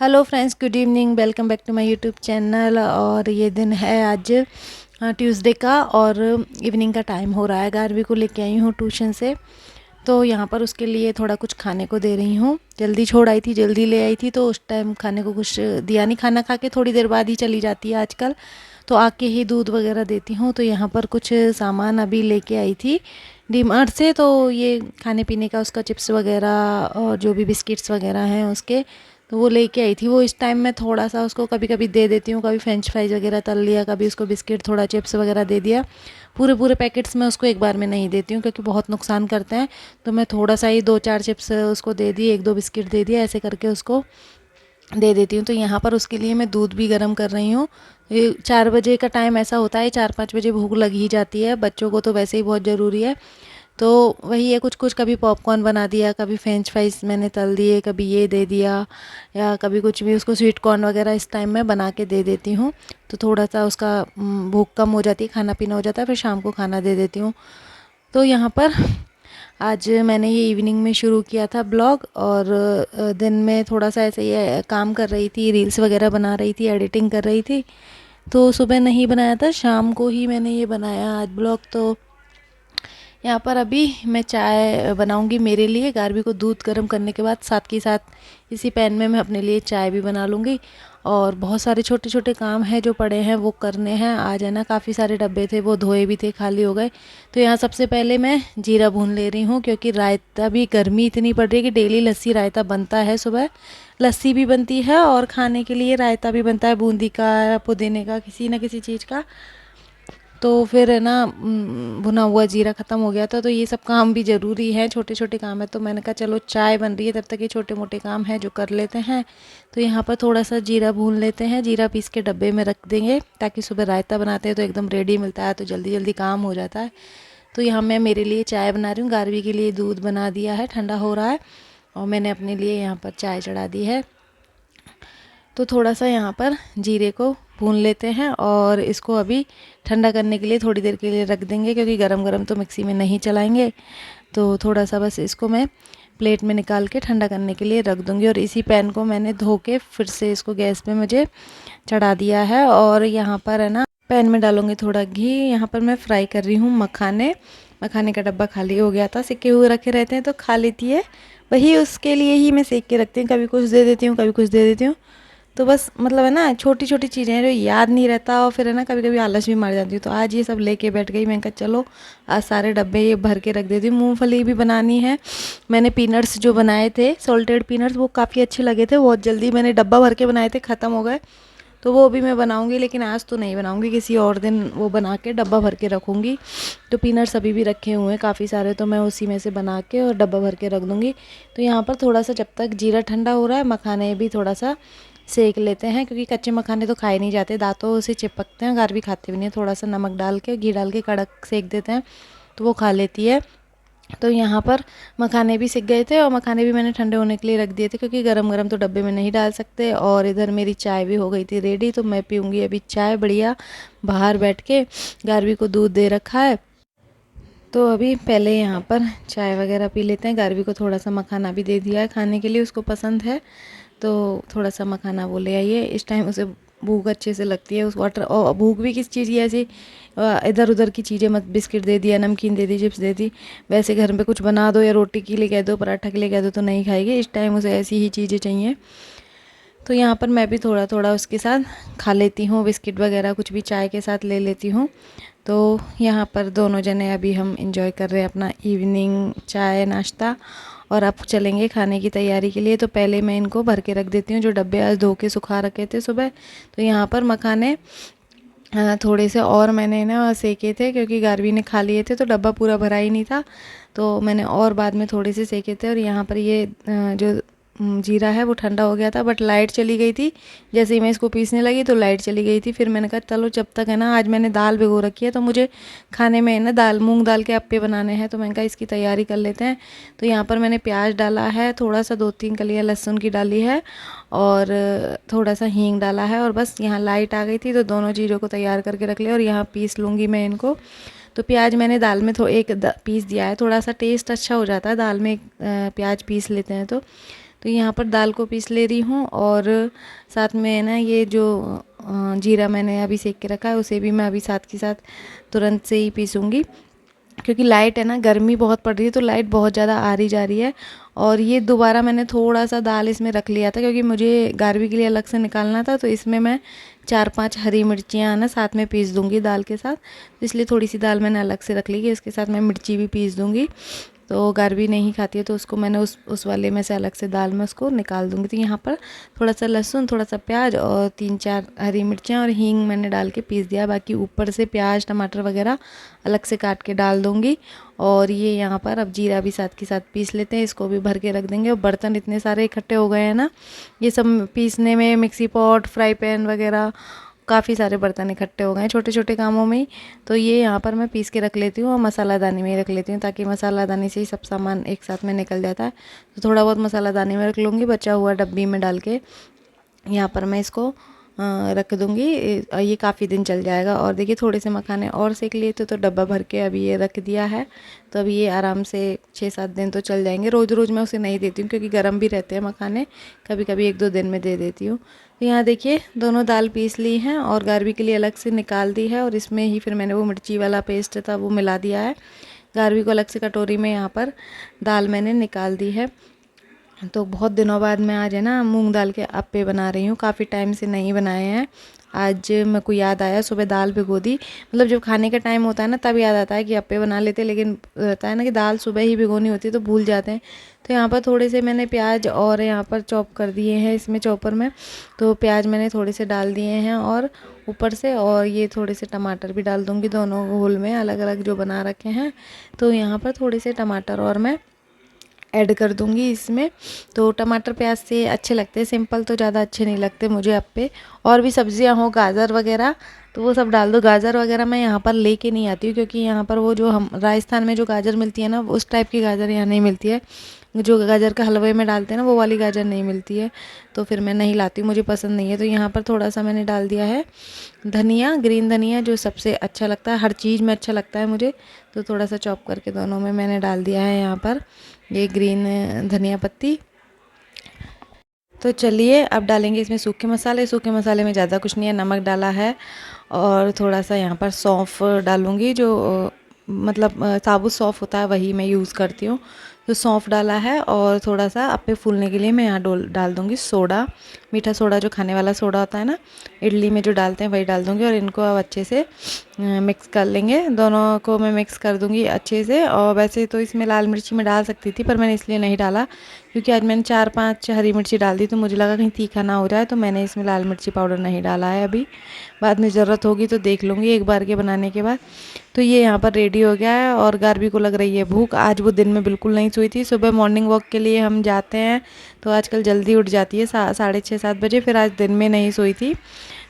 Hello friends, good evening. Welcome back to my YouTube channel. और ये दिन है आज ट्यूसडे का और इवनिंग का टाइम हो रहा है। गारवी को लेके आई हूँ ट्यूशन से, तो यहाँ पर उसके लिए थोड़ा कुछ खाने को दे रही हूँ। जल्दी छोड़ आई थी, जल्दी ले आई थी, तो उस टाइम खाने को कुछ दिया नहीं। खाना खा के थोड़ी देर बाद ही चली जाती है आजकल, तो आके ही दूध वगैरह देती हूँ। तो यहाँ पर कुछ सामान अभी लेके आई थी डीमार्ट से, तो ये खाने पीने का उसका चिप्स वगैरह और जो भी बिस्किट्स वगैरह हैं उसके, तो वो लेके आई थी। वो इस टाइम मैं थोड़ा सा उसको कभी कभी दे देती हूँ, कभी फ्रेंच फ्राइज वगैरह तल लिया, कभी उसको बिस्किट, थोड़ा चिप्स वगैरह दे दिया। पूरे पूरे पैकेट्स में उसको एक बार में नहीं देती हूँ क्योंकि बहुत नुकसान करते हैं। तो मैं थोड़ा सा ही 2-4 चिप्स उसको दे दी, 1-2 बिस्किट दे दिया, ऐसे करके उसको दे देती हूँ। तो यहाँ पर उसके लिए मैं दूध भी गर्म कर रही हूँ। ये 4 बजे का टाइम ऐसा होता है, 4-5 बजे भूख लग ही जाती है। बच्चों को तो वैसे ही बहुत ज़रूरी है। तो वही है, कुछ कुछ कभी पॉपकॉर्न बना दिया, कभी फ्रेंच फ्राइज मैंने तल दिए, कभी ये दे दिया, या कभी कुछ भी उसको स्वीट कॉर्न वगैरह इस टाइम में बना के दे देती हूँ। तो थोड़ा सा उसका भूख कम हो जाती है, खाना पीना हो जाता है, फिर शाम को खाना दे देती हूँ। तो यहाँ पर आज मैंने ये इवनिंग में शुरू किया था ब्लॉग, और दिन में थोड़ा सा ऐसे ही काम कर रही थी, रील्स वगैरह बना रही थी, एडिटिंग कर रही थी। तो सुबह नहीं बनाया था, शाम को ही मैंने ये बनाया आज ब्लॉग। तो यहाँ पर अभी मैं चाय बनाऊंगी मेरे लिए। गारवी को दूध गर्म करने के बाद साथ के साथ इसी पैन में मैं अपने लिए चाय भी बना लूँगी। और बहुत सारे छोटे छोटे काम हैं जो पड़े हैं, वो करने हैं। आज है ना, काफ़ी सारे डब्बे थे, वो धोए भी थे, खाली हो गए। तो यहाँ सबसे पहले मैं जीरा भून ले रही हूँ, क्योंकि रायता भी गर्मी इतनी पड़ रही है कि डेली लस्सी रायता बनता है। सुबह लस्सी भी बनती है और खाने के लिए रायता भी बनता है, बूंदी का या पुदीने का, किसी न किसी चीज़ का। तो फिर है ना, भुना हुआ जीरा ख़त्म हो गया था। तो ये सब काम भी ज़रूरी है, छोटे छोटे काम है। तो मैंने कहा चलो चाय बन रही है, तब तक ये छोटे मोटे काम हैं जो कर लेते हैं। तो यहाँ पर थोड़ा सा जीरा भून लेते हैं। जीरा पीस के डब्बे में रख देंगे, ताकि सुबह रायता बनाते हैं तो एकदम रेडी मिलता है, तो जल्दी जल्दी काम हो जाता है। तो यहाँ मैं मेरे लिए चाय बना रही हूँ। गारवी के लिए दूध बना दिया है, ठंडा हो रहा है, और मैंने अपने लिए यहाँ पर चाय चढ़ा दी है। तो थोड़ा सा यहाँ पर जीरे को भून लेते हैं, और इसको अभी ठंडा करने के लिए थोड़ी देर के लिए रख देंगे, क्योंकि गरम गरम तो मिक्सी में नहीं चलाएंगे। तो थोड़ा सा बस इसको मैं प्लेट में निकाल के ठंडा करने के लिए रख दूँगी। और इसी पैन को मैंने धो के फिर से इसको गैस पे मुझे चढ़ा दिया है। और यहाँ पर है ना, पैन में डालूँगी थोड़ा घी। यहाँ पर मैं फ्राई कर रही हूँ मखाने। मखाने का डब्बा खाली हो गया था, सिके हुए रखे रहते हैं तो खा लेती है, वही उसके लिए ही मैं सेक के रखती हूँ। कभी कुछ दे देती हूँ, कभी कुछ दे देती हूँ। तो बस मतलब है ना, छोटी छोटी चीज़ें हैं जो याद नहीं रहता, और फिर है ना कभी कभी आलस भी मार जाती हूँ। तो आज ये सब लेके बैठ गई। मैंने कहा चलो आज सारे डब्बे ये भर के रख देती हूँ। मूंगफली भी बनानी है। मैंने पीनट्स जो बनाए थे, सॉल्टेड पीनट्स, वो काफ़ी अच्छे लगे थे। बहुत जल्दी मैंने डब्बा भर के बनाए थे, ख़त्म हो गए। तो वो भी मैं बनाऊंगी, लेकिन आज तो नहीं बनाऊंगी, किसी और दिन वो बना के डब्बा भर के रखूँगी। तो पीनट्स अभी भी रखे हुए हैं काफ़ी सारे, तो मैं उसी में से बना के और डब्बा भर के रख दूँगी। तो यहाँ पर थोड़ा सा जब तक जीरा ठंडा हो रहा है, मखाने भी थोड़ा सा सेक लेते हैं, क्योंकि कच्चे मखाने तो खाए नहीं जाते, दांतों से चिपकते हैं। गारवी खाते भी नहीं। थोड़ा सा नमक डाल के, घी डाल के कड़क सेक देते हैं तो वो खा लेती है। तो यहाँ पर मखाने भी सिक गए थे, और मखाने भी मैंने ठंडे होने के लिए रख दिए थे, क्योंकि गरम गरम तो डब्बे में नहीं डाल सकते। और इधर मेरी चाय भी हो गई थी रेडी, तो मैं पीऊँगी अभी चाय बढ़िया बाहर बैठ के। गारवी को दूध दे रखा है, तो अभी पहले यहाँ पर चाय वगैरह पी लेते हैं। गारवी को थोड़ा सा मखाना भी दे दिया है खाने के लिए, उसको पसंद है। तो थोड़ा सा मखाना वो ले आइए। इस टाइम उसे भूख अच्छे से लगती है, उस वाटर, और भूख भी किस चीज़ की, ऐसी इधर उधर की चीज़ें मत, बिस्किट दे दिया, नमकीन दे दी, चिप्स दे दी, वैसे घर में कुछ बना दो या रोटी के लिए कह दो, पराठा के लिए कह दो, तो नहीं खाएगी। इस टाइम उसे ऐसी ही चीज़ें चाहिए। तो यहाँ पर मैं भी थोड़ा थोड़ा उसके साथ खा लेती हूँ, बिस्किट वगैरह कुछ भी चाय के साथ ले लेती हूँ। तो यहाँ पर दोनों जने अभी हम इंजॉय कर रहे हैं अपना इवनिंग चाय नाश्ता, और अब चलेंगे खाने की तैयारी के लिए। तो पहले मैं इनको भर के रख देती हूँ, जो डब्बे आज धो के सुखा रखे थे सुबह। तो यहाँ पर मखाने थोड़े से और मैंने ना सेके थे, क्योंकि गारवी ने खा लिए थे तो डब्बा पूरा भरा ही नहीं था। तो मैंने और बाद में थोड़े से सेके थे। और यहाँ पर ये जो जीरा है वो ठंडा हो गया था, बट लाइट चली गई थी। जैसे ही मैं इसको पीसने लगी तो लाइट चली गई थी। फिर मैंने कहा चलो जब तक है ना, आज मैंने दाल भिगो रखी है, तो मुझे खाने में है ना दाल, मूंग दाल के अप्पे बनाने हैं, तो मैंने कहा इसकी तैयारी कर लेते हैं। तो यहाँ पर मैंने प्याज डाला है, थोड़ा सा 2-3 कलियाँ लहसुन की डाली है, और थोड़ा सा हींग डाला है। और बस यहाँ लाइट आ गई थी, तो दोनों चीज़ों को तैयार करके रख लिया, और यहाँ पीस लूँगी मैं इनको। तो प्याज मैंने दाल में एक पीस दिया है, थोड़ा सा टेस्ट अच्छा हो जाता है दाल में, प्याज पीस लेते हैं तो। तो यहाँ पर दाल को पीस ले रही हूँ और साथ में ना ये जो जीरा मैंने अभी सेक के रखा है उसे भी मैं अभी साथ के साथ तुरंत से ही पीसूँगी, क्योंकि लाइट है ना, गर्मी बहुत पड़ रही है तो लाइट बहुत ज़्यादा आ रही जा रही है। और ये दोबारा मैंने थोड़ा सा दाल इसमें रख लिया था क्योंकि मुझे गारवी के लिए अलग से निकालना था, तो इसमें मैं 4-5 हरी मिर्चियाँ ना साथ में पीस दूँगी दाल के साथ। तो इसलिए थोड़ी सी दाल मैंने अलग से रख ली कि इसके साथ मैं मिर्ची भी पीस दूँगी। तो गारवी नहीं खाती है तो उसको मैंने उस वाले में से अलग से दाल में उसको निकाल दूँगी। तो यहाँ पर थोड़ा सा लहसुन, थोड़ा सा प्याज और 3-4 हरी मिर्चियाँ और हींग मैंने डाल के पीस दिया। बाकी ऊपर से प्याज टमाटर वगैरह अलग से काट के डाल दूँगी। और ये यहाँ पर अब जीरा भी साथ के साथ पीस लेते हैं, इसको भी भर के रख देंगे। और बर्तन इतने सारे इकट्ठे हो गए हैं ना, ये सब पीसने में मिक्सी पॉट, फ्राई पैन वगैरह काफ़ी सारे बर्तन इकट्ठे हो गए हैं छोटे छोटे कामों में ही। तो ये यहाँ पर मैं पीस के रख लेती हूँ और मसालादानी में ही रख लेती हूँ ताकि मसालादानी से ही सब सामान एक साथ में निकल जाता है। तो थोड़ा बहुत मसालादानी में रख लूँगी, बचा हुआ डब्बी में डाल के यहाँ पर मैं इसको रख दूँगी। ये काफ़ी दिन चल जाएगा। और देखिए थोड़े से मखाने और सेक लिए थे तो डब्बा भर के अभी ये रख दिया है। तो अभी ये आराम से 6-7 दिन तो चल जाएंगे। रोज़ रोज़ मैं उसे नहीं देती हूँ क्योंकि गर्म भी रहते हैं मखाने, कभी कभी 1-2 दिन में दे देती हूँ। तो यहाँ देखिए दोनों दाल पीस ली हैं और गारवी के लिए अलग से निकाल दी है और इसमें ही फिर मैंने वो मिर्ची वाला पेस्ट था वो मिला दिया है। गारवी को अलग से कटोरी में यहाँ पर दाल मैंने निकाल दी है। तो बहुत दिनों बाद मैं आज है ना मूंग दाल के अप्पे बना रही हूँ, काफ़ी टाइम से नहीं बनाए हैं। आज मेरे को याद आया, सुबह दाल भिगो दी, मतलब जब खाने का टाइम होता है ना तब याद आता है कि अप्पे बना लेते, लेकिन रहता है ना कि दाल सुबह ही भिगोनी होती है तो भूल जाते हैं। तो यहाँ पर थोड़े से मैंने प्याज और यहाँ पर चॉप कर दिए हैं इसमें चॉपर में, तो प्याज मैंने थोड़े से डाल दिए हैं और ऊपर से, और ये थोड़े से टमाटर भी डाल दूँगी दोनों घोल में अलग अलग जो बना रखे हैं। तो यहाँ पर थोड़े से टमाटर और मैं ऐड कर दूंगी इसमें। तो टमाटर प्याज से अच्छे लगते हैं, सिंपल तो ज़्यादा अच्छे नहीं लगते मुझे अप्पे। और भी सब्जियां हो, गाजर वगैरह, तो वो सब डाल दो। गाजर वगैरह मैं यहाँ पर लेके नहीं आती हूँ क्योंकि यहाँ पर वो जो हम राजस्थान में जो गाजर मिलती है ना उस टाइप की गाजर यहाँ नहीं मिलती है। जो गाजर का हलवे में डालते हैं ना वो वाली गाजर नहीं मिलती है, तो फिर मैं नहीं लाती हूँ, मुझे पसंद नहीं है। तो यहाँ पर थोड़ा सा मैंने डाल दिया है धनिया, ग्रीन धनिया जो सबसे अच्छा लगता है, हर चीज़ में अच्छा लगता है मुझे। तो थोड़ा सा चॉप करके दोनों में मैंने डाल दिया है यहाँ पर ये ग्रीन धनिया पत्ती। तो चलिए अब डालेंगे इसमें सूखे मसाले। सूखे मसाले में ज़्यादा कुछ नहीं है, नमक डाला है और थोड़ा सा यहाँ पर सौंफ डालूँगी, जो मतलब साबुत सौंफ होता है वही मैं यूज़ करती हूँ। तो सौंफ डाला है और थोड़ा सा अप्पे फूलने के लिए मैं यहाँ डाल दूँगी सोडा, मीठा सोडा जो खाने वाला सोडा होता है ना इडली में जो डालते हैं वही डाल दूँगी। और इनको अब अच्छे से मिक्स कर लेंगे, दोनों को मैं मिक्स कर दूँगी अच्छे से। और वैसे तो इसमें लाल मिर्ची मैं डाल सकती थी पर मैंने इसलिए नहीं डाला क्योंकि आज मैंने 4-5 हरी मिर्ची डाल दी तो मुझे लगा कहीं तीखा ना हो जाए, तो मैंने इसमें लाल मिर्ची पाउडर नहीं डाला है अभी। बाद में ज़रूरत होगी तो देख लूँगी एक बार के बनाने के बाद। तो ये यहाँ पर रेडी हो गया है और गारवी को लग रही है भूख। आज वो दिन में बिल्कुल नहीं सोई थी, सुबह मॉर्निंग वॉक के लिए हम जाते हैं तो आजकल जल्दी उठ जाती है 6:30-7 बजे, फिर आज दिन में नहीं सोई थी,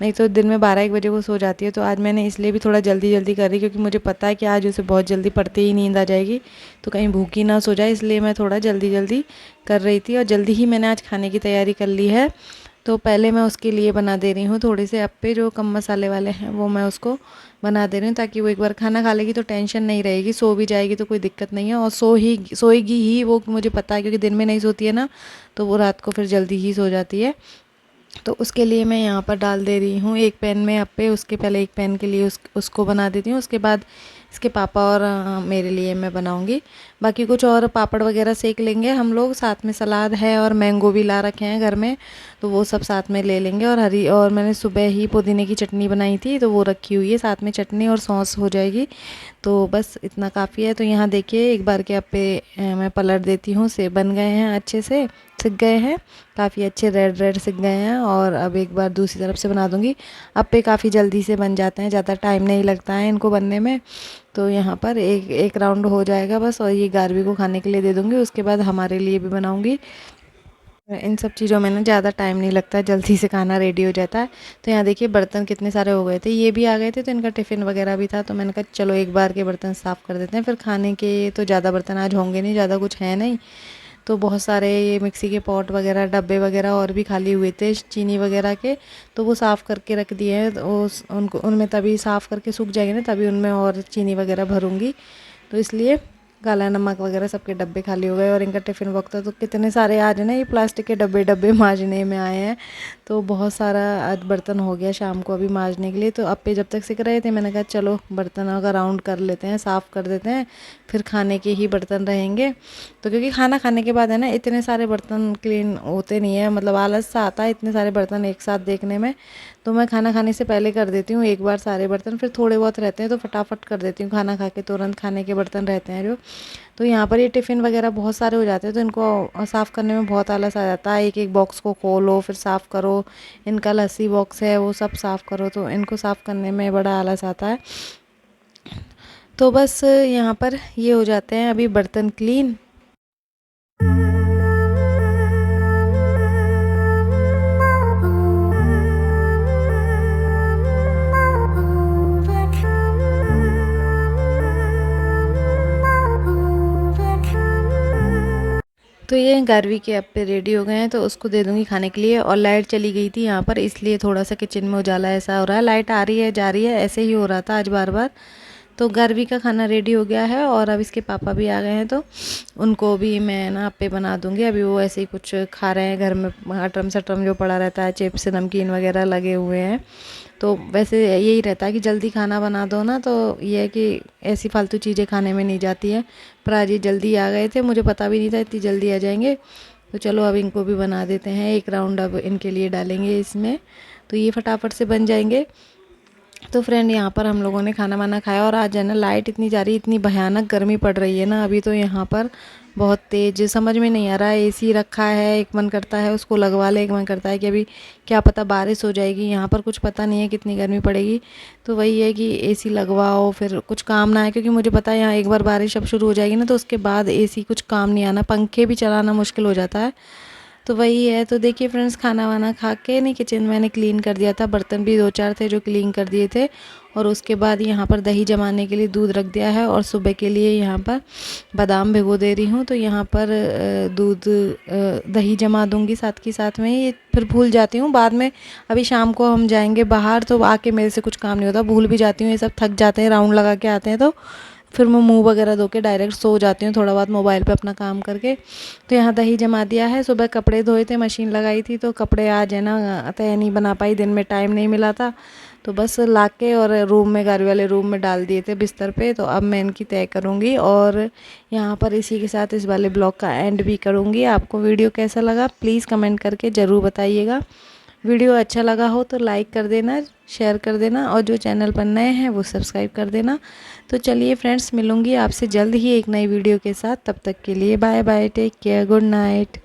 नहीं तो दिन में 12-1 बजे वो सो जाती है। तो आज मैंने इसलिए भी थोड़ा जल्दी जल्दी कर रही क्योंकि मुझे पता है कि आज उसे बहुत जल्दी पड़ते ही नींद आ जाएगी तो कहीं भूखी ना सो जाए, इसलिए मैं थोड़ा जल्दी जल्दी कर रही थी। और जल्दी ही मैंने आज खाने की तैयारी कर ली है। तो पहले मैं उसके लिए बना दे रही हूँ थोड़े से अप्पे जो कम मसाले वाले हैं, वो मैं उसको बना दे रही हूँ ताकि वो एक बार खाना खा लेगी तो टेंशन नहीं रहेगी, सो भी जाएगी तो कोई दिक्कत नहीं है। और सोएगी ही वो, मुझे पता है क्योंकि दिन में नहीं सोती है ना तो वो रात को फिर जल्दी ही सो जाती है। तो उसके लिए मैं यहाँ पर डाल दे रही हूँ एक पैन में अप्पे। उसके पहले एक पैन के लिए उसको बना देती हूँ, उसके बाद इसके पापा और मेरे लिए मैं बनाऊँगी। बाकी कुछ और पापड़ वगैरह सेक लेंगे हम लोग, साथ में सलाद है और मैंगो भी ला रखे हैं घर में तो वो सब साथ में ले लेंगे। और मैंने सुबह ही पुदीने की चटनी बनाई थी तो वो रखी हुई है, साथ में चटनी और सॉस हो जाएगी, तो बस इतना काफ़ी है। तो यहाँ देखिए एक बार के अप्पे मैं पलट देती हूँ, से बन गए हैं, अच्छे से सिक गए हैं, काफ़ी अच्छे रेड रेड सिक गए हैं। और अब एक बार दूसरी तरफ से बना दूँगी। अप्पे काफ़ी जल्दी से बन जाते हैं, ज़्यादा टाइम नहीं लगता है इनको बनने में। तो यहाँ पर एक राउंड हो जाएगा बस और ये गारवी को खाने के लिए दे दूँगी, उसके बाद हमारे लिए भी बनाऊँगी। इन सब चीज़ों में ना ज़्यादा टाइम नहीं लगता है, जल्दी से खाना रेडी हो जाता है। तो यहाँ देखिए बर्तन कितने सारे हो गए थे, ये भी आ गए थे तो इनका टिफ़िन वगैरह भी था, तो मैंने कहा चलो एक बार के बर्तन साफ़ कर देते हैं, फिर खाने के तो ज़्यादा बर्तन आज होंगे नहीं, ज़्यादा कुछ है नहीं। तो बहुत सारे ये मिक्सी के पॉट वगैरह, डब्बे वगैरह और भी खाली हुए थे चीनी वगैरह के, तो वो साफ़ करके रख दिए हैं। तो उनको उनमें तभी साफ़ करके सूख जाएंगे ना, तभी उनमें और चीनी वगैरह भरूँगी। तो इसलिए काला नमक वगैरह सबके डब्बे खाली हो गए और इनका टिफ़िन वक्त था। तो कितने सारे आज ना ये प्लास्टिक के डब्बे डब्बे मांजने में आए हैं। तो बहुत सारा आज बर्तन हो गया शाम को अभी मांजने के लिए। तो अप्पे जब तक सिक रहे थे मैंने कहा चलो बर्तनों का राउंड कर लेते हैं, साफ़ कर देते हैं, फिर खाने के ही बर्तन रहेंगे। तो क्योंकि खाना खाने के बाद है ना इतने सारे बर्तन क्लीन होते नहीं है, मतलब आलस सा आता है इतने सारे बर्तन एक साथ देखने में। तो मैं खाना खाने से पहले कर देती हूँ एक बार सारे बर्तन, फिर थोड़े बहुत रहते हैं तो फटाफट कर देती हूँ, खाना खा के तुरंत खाने के बर्तन रहते हैं जो। तो यहाँ पर ये टिफ़िन वगैरह बहुत सारे हो जाते हैं तो इनको साफ़ करने में बहुत आलस आ जाता है। एक एक बॉक्स को खोलो फिर साफ़ करो, इनका लस्सी बॉक्स है वो सब साफ़ करो, तो इनको साफ़ करने में बड़ा आलस आता है। तो बस यहाँ पर ये हो जाते हैं अभी बर्तन क्लीन। तो ये गारवी के अप्पे रेडी हो गए हैं, तो उसको दे दूँगी खाने के लिए। और लाइट चली गई थी यहाँ पर, इसलिए थोड़ा सा किचन में उजाला ऐसा हो रहा है। लाइट आ रही है जा रही है ऐसे ही हो रहा था आज बार बार। तो गारवी का खाना रेडी हो गया है और अब इसके पापा भी आ गए हैं, तो उनको भी मैं ना अप्पे बना दूँगी। अभी वो ऐसे ही कुछ खा रहे हैं, घर में अटरम सटरम जो पड़ा रहता है, चिप्स नमकीन वगैरह लगे हुए हैं। तो वैसे यही रहता है कि जल्दी खाना बना दो ना, तो ये है कि ऐसी फालतू चीज़ें खाने में नहीं जाती है। पर आज ये जल्दी आ गए थे, मुझे पता भी नहीं था इतनी जल्दी आ जाएंगे। तो चलो अब इनको भी बना देते हैं, एक राउंड अब इनके लिए डालेंगे इसमें, तो ये फटाफट से बन जाएंगे। तो फ्रेंड यहाँ पर हम लोगों ने खाना वाना खाया और आज है ना लाइट इतनी जा रही, इतनी भयानक गर्मी पड़ रही है ना अभी तो यहाँ पर बहुत तेज़, समझ में नहीं आ रहा है। एसी रखा है, एक मन करता है उसको लगवा ले, एक मन करता है कि अभी क्या पता बारिश हो जाएगी, यहाँ पर कुछ पता नहीं है कितनी गर्मी पड़ेगी। तो वही है कि एसी लगवाओ फिर कुछ काम ना है, क्योंकि मुझे पता है यहाँ एक बार बारिश अब शुरू हो जाएगी ना तो उसके बाद एसी कुछ काम नहीं आना, पंखे भी चलाना मुश्किल हो जाता है। तो वही है। तो देखिए फ्रेंड्स खाना वाना खा के नहीं किचन मैंने क्लीन कर दिया था, बर्तन भी 2-4 थे जो क्लीन कर दिए थे। और उसके बाद यहाँ पर दही जमाने के लिए दूध रख दिया है और सुबह के लिए यहाँ पर बादाम भिगो दे रही हूँ। तो यहाँ पर दही जमा दूँगी साथ के साथ में, ये फिर भूल जाती हूँ बाद में। अभी शाम को हम जाएंगे बाहर तो आके मेरे से कुछ काम नहीं होता, भूल भी जाती हूँ, ये सब थक जाते हैं राउंड लगा के आते हैं तो फिर मैं मुंह वगैरह धो के डायरेक्ट सो जाती हूँ, थोड़ा बहुत मोबाइल पे अपना काम करके। तो यहाँ दही जमा दिया है, सुबह कपड़े धोए थे, मशीन लगाई थी, तो कपड़े आज है ना तय नहीं बना पाई, दिन में टाइम नहीं मिला था। तो बस ला के और रूम में गाड़ी वाले रूम में डाल दिए थे बिस्तर पे। तो अब मैं इनकी तय करूँगी और यहाँ पर इसी के साथ इस वाले ब्लॉग का एंड भी करूँगी। आपको वीडियो कैसा लगा प्लीज़ कमेंट करके ज़रूर बताइएगा। वीडियो अच्छा लगा हो तो लाइक कर देना, शेयर कर देना और जो चैनल पर नए हैं वो सब्सक्राइब कर देना। तो चलिए फ्रेंड्स मिलूँगी आपसे जल्द ही एक नई वीडियो के साथ, तब तक के लिए bye bye, take care, good night.